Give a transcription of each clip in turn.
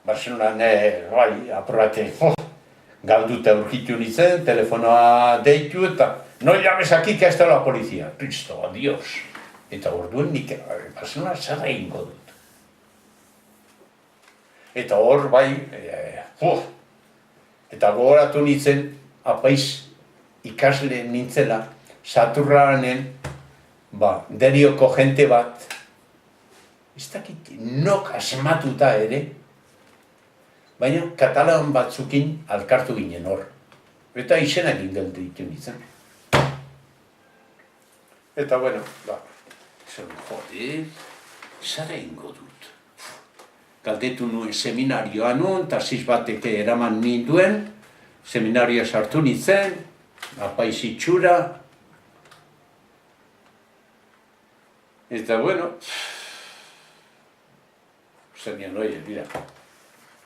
Barcelonan, bai, aprobate, galduta aurkitu nintzen, telefonoa deitu eta no llames aquí que está la policía. Cristo, adiós. Eta orduen nik Barcelona zer egingo dut. Eta hor bai, eta gogoratu nintzen, apaiz ikasle nintzela, Saturranen, Derioko jente bat, ez dakit nok asmatuta ere, baina katalan batzukin alkartu ginen hor. Eta izenak ingeldu ditu nintzen. Eta bueno, jode, zer egingo dut. Galdetu nuen seminarioa nuen, taziz bateke eraman ninduen, seminarioa sartu nintzen, apaiz itxura. Eta bueno, serían, oye, mira,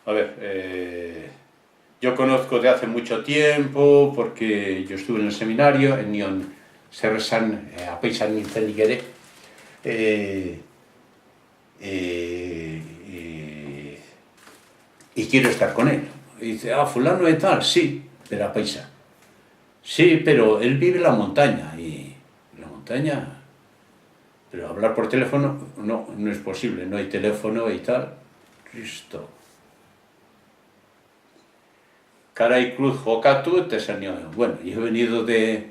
a ver, yo conozco de hace mucho tiempo, porque yo estuve en el seminario, en nion zerrezan apaisan nintzenik ere, y quiero estar con él. Y dice, fulano de tal, sí, pero apaisa. Sí, pero él vive en la montaña, y la montaña... Pero hablar por teléfono no es posible, no hay teléfono y tal. Cristo. Caray cruz jokatu, te salió. Bueno, yo he venido del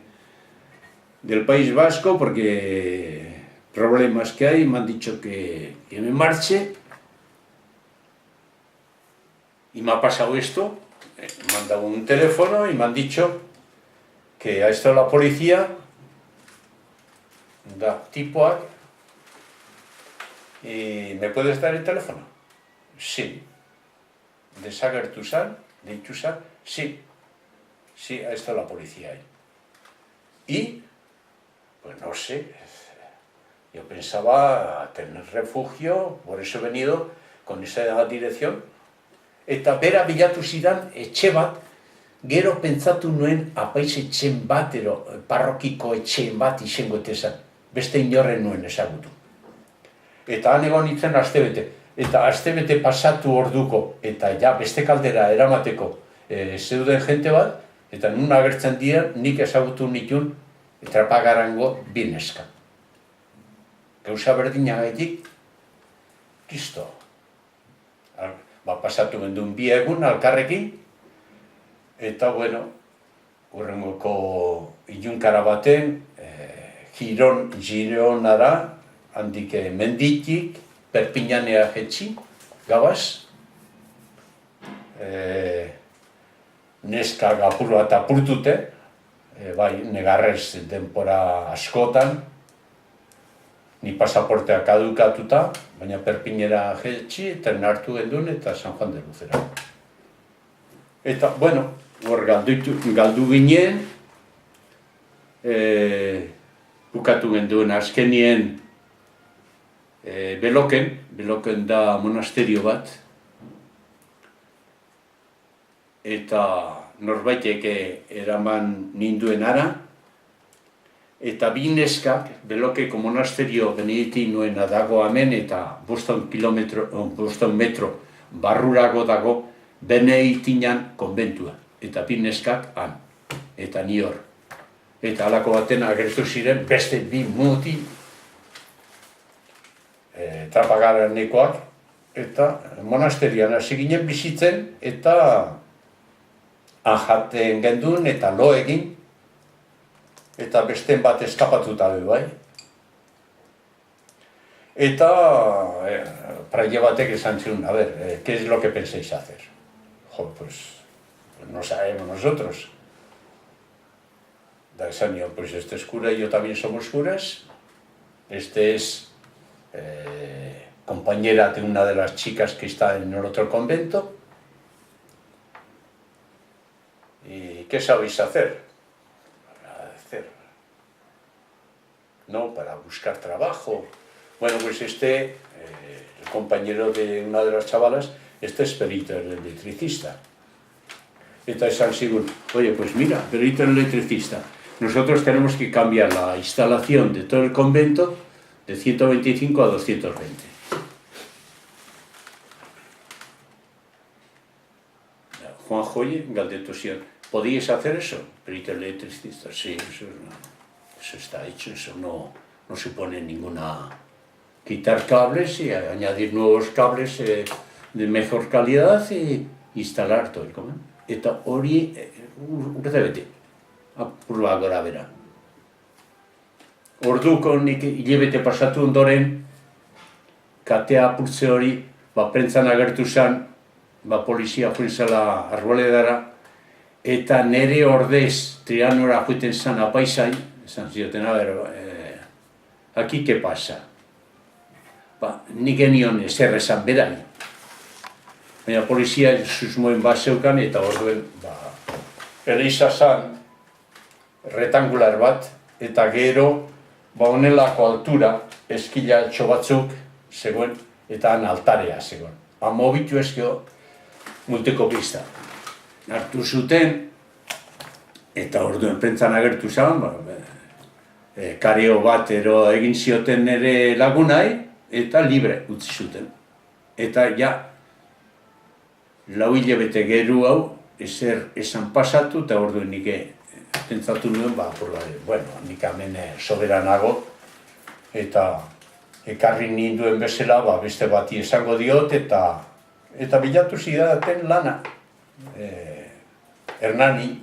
País Vasco porque problemas que hay, me han dicho que me marche. Y me ha pasado esto, me han dado un teléfono y me han dicho que ha estado la policía, da tipoak, y ¿me puedes dar el teléfono? Sí. Desagertu zan, deitu zan, sí. Sí, ha estado la policía ahí. Y, pues no sé, yo pensaba tener refugio, por eso he venido con esa dirección. Eta bera bilatu zidan etxe bat, gero pentsatu nuen apaiz etxen bat, parrokiko etxen bat izango etezan. Beste inorren nuen ezagutu. Eta han egon nintzen astebete. Eta astebete pasatu orduko, eta ja beste kaldera eramateko zeuden jente bat, eta nun agertzen dira nik ezagutu nituen trapagarango bi neska. Gauza berdinagaitik, Kristo. Pasatu gendun bi egun alkarrekin, eta bueno, hurrengoko ilunkara baten, Gironara, handik menditik, Perpiñanea jetzi, gabaz, neska apur bat apurtute, bai, negarrez denpora askotan, ni pasaportea kadukatuta, baina Perpiñera jetzi, tren hartu gendun eta San Juan de Luzera. Eta, bueno, hor galdu ginen, bukatu genduen azkenien Beloken da monasterio bat, eta norbaitek eraman ninduen ara, eta bi neskak, Belokeko monasterio Benediti nuena dago hemen, eta 5 metro barrurago dago Beneditinan konbentua, eta bi neskak han, eta ni hor. Eta halako baten agertu ziren beste bi muti trapagaranekoak, eta monasterian hasi ginen bizitzen, eta jaten gendun eta lo egin, eta beste bat eskapatuta du bai. Eta praia batek esan zion, a ver, ¿qué es lo que pensáis hacer? Jo, pues no sabemos nosotros. Da esan yo, pues este es cura y yo también somos curas. Este es compañera de una de las chicas que está en el otro convento. ¿Y qué sabéis hacer? No, para buscar trabajo. Bueno, pues el compañero de una de las chavalas, es perito electricista. Entonces han sido, oye, pues mira, perito electricista, nosotros tenemos que cambiar la instalación de todo el convento de 125 a 220. Juan Joye galdetu zion, ¿podíais hacer eso? Perito electricista, sí, eso está hecho, eso no supone ninguna... Quitar cables y añadir nuevos cables de mejor calidad y instalar todo el comando. Eta hori urte bete, apurba gora bera. Orduko nik hilabete pasatu ondoren, katea apurtze hori, prentzan agertu zen, polizia joan zela Arboledara, eta nere ordez Trianora joiten zen apaizai, esan zioten, aquí que pasa? Nik enion ezer esan berai. Baina polizia susmoen bat zeukan eta orduen eliza zan retangular bat eta gero honelako altura eskilatxo batzuk zegoen eta han altarea zegoen. Mobitu ezkio multeko pista. Hartu zuten eta orduen prentzan agertu zan, kareo bat egin zioten nire lagunai eta libre utzi zuten. Eta ja, lau hilabete geru hau, ezer esan pasatu, eta orduen nik pentsatu nuen, nik hemen soberanago, eta ekarri ninduen bezala, beste bati esango diot, eta bilatu zidaten lana. Hernani,